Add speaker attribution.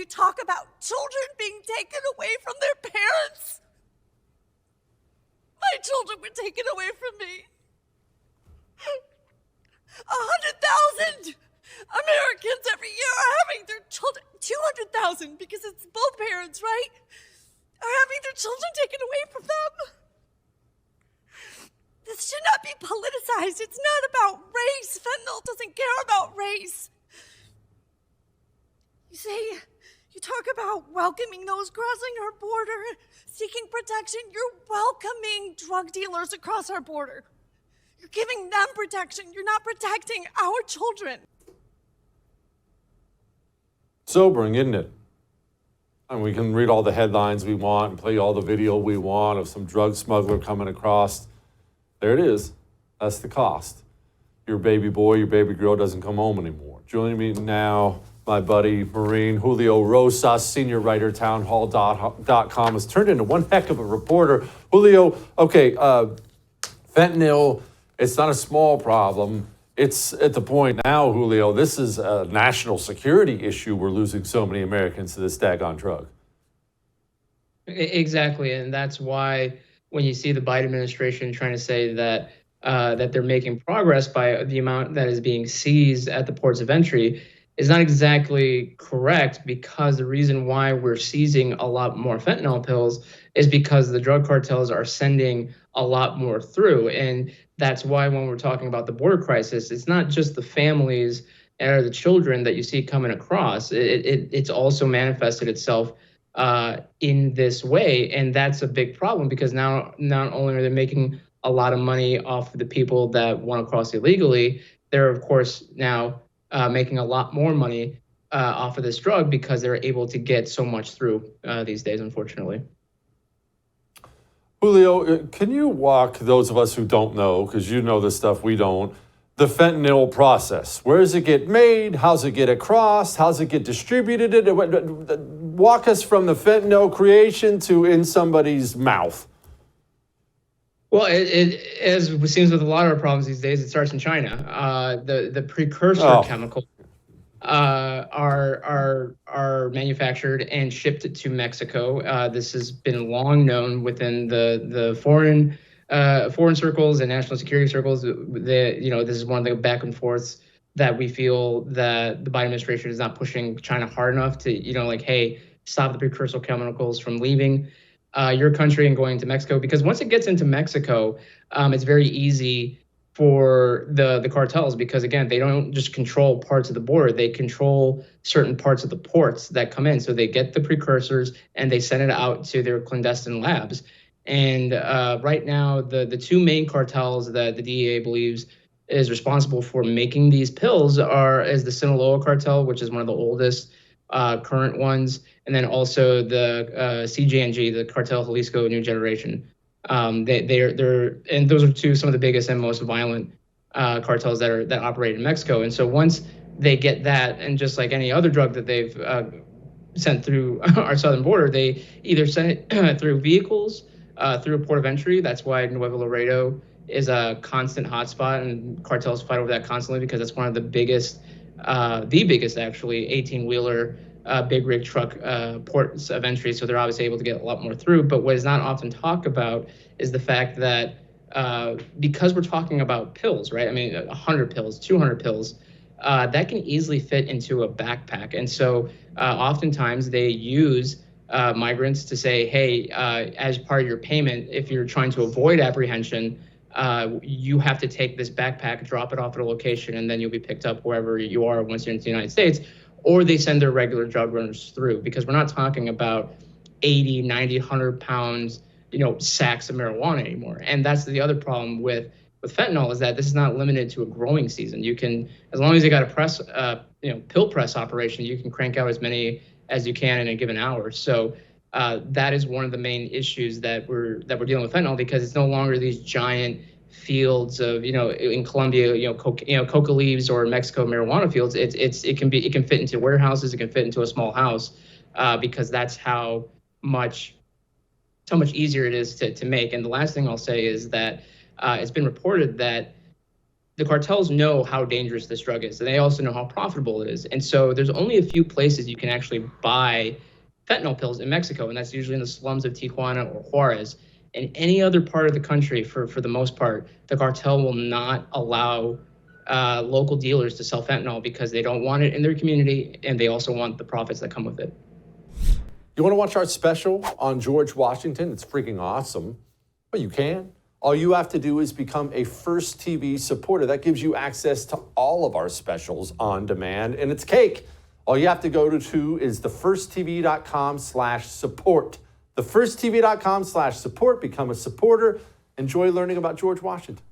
Speaker 1: talk about children being taken away from their parents. My children were taken away from me. 100,000 Americans every year are having their children, 200,000 because it's both parents, right? Are having their children taken away from them. This should not be politicized. It's not about race. Fentanyl doesn't care about race. You talk about welcoming those crossing our border, seeking protection. You're welcoming drug dealers across our border. You're giving them protection. You're not protecting our children.
Speaker 2: Sobering, isn't it? And we can read all the headlines we want and play all the video we want of some drug smuggler coming across. There it is. That's the cost. Your baby boy, your baby girl doesn't come home anymore. Joining me now, my buddy, Marine Julio Rosas, senior writer, townhall.com, has turned into one heck of a reporter. Julio, okay, fentanyl, it's not a small problem. It's at the point now, Julio, this is a national security issue. We're losing so many Americans to this daggone drug.
Speaker 3: Exactly, and that's why when you see the Biden administration trying to say that that they're making progress by the amount that is being seized at the ports of entry is not exactly correct, because the reason why we're seizing a lot more fentanyl pills is because the drug cartels are sending a lot more through. And that's why when we're talking about the border crisis, it's not just the families or the children that you see coming across. It's also manifested itself in this way. And that's a big problem, because now not only are they making a lot of money off of the people that want to cross illegally, they're, of course, now making a lot more money off of this drug because they're able to get so much through these days, unfortunately.
Speaker 2: Julio, can you walk those of us who don't know, because you know this stuff we don't, the fentanyl process? Where does it get made? How's it get across? How's it get distributed? Walk us from the fentanyl creation to in somebody's mouth.
Speaker 3: Well, as it seems with a lot of our problems these days, it starts in China. The precursor chemicals are manufactured and shipped to Mexico. This has been long known within the foreign circles and national security circles. This is one of the back and forths that we feel that the Biden administration is not pushing China hard enough to, hey, stop the precursor chemicals from leaving your country and going to Mexico. Because once it gets into Mexico, it's very easy for the cartels, because again, they don't just control parts of the border, they control certain parts of the ports that come in. So they get the precursors and they send it out to their clandestine labs. And right now, the two main cartels that the DEA believes is responsible for making these pills is the Sinaloa cartel, which is one of the oldest current ones, and then also the CJNG, the Cartel Jalisco New Generation. They're and those are some of the biggest and most violent cartels that operate in Mexico. And so once they get that, and just like any other drug that they've sent through our southern border, they either send it through vehicles, through a port of entry. That's why Nuevo Laredo is a constant hotspot, and cartels fight over that constantly, because it's one of the biggest actually 18-wheeler big rig truck ports of entry. So they're obviously able to get a lot more through. But what is not often talked about is the fact that because we're talking about pills, right? I mean, 100 pills, 200 pills, that can easily fit into a backpack. And so oftentimes they use migrants to say, hey, as part of your payment, if you're trying to avoid apprehension, you have to take this backpack, drop it off at a location, and then you'll be picked up wherever you are once you're in the United States. Or they send their regular drug runners through, because we're not talking about 80, 90, 100 pounds, sacks of marijuana anymore. And that's the other problem with fentanyl, is that this is not limited to a growing season. You can, as long as you got a pill press operation, you can crank out as many as you can in a given hour. So that is one of the main issues that we're dealing with fentanyl, because it's no longer these giant fields of, in Colombia, coca leaves, or Mexico marijuana fields. It can fit into warehouses, it can fit into a small house, because that's how much easier it is to make. And the last thing I'll say is that it's been reported that the cartels know how dangerous this drug is, and they also know how profitable it is. And so there's only a few places you can actually buy fentanyl pills in Mexico, and that's usually in the slums of Tijuana or Juarez. In any other part of the country, for the most part, the cartel will not allow local dealers to sell fentanyl because they don't want it in their community, and they also want the profits that come with it.
Speaker 2: You want to watch our special on George Washington? It's freaking awesome. Well, you can. All you have to do is become a First TV supporter. That gives you access to all of our specials on demand, and it's cake. All you have to go to is thefirsttv.com/support. Thefirsttv.com/support. Become a supporter. Enjoy learning about George Washington.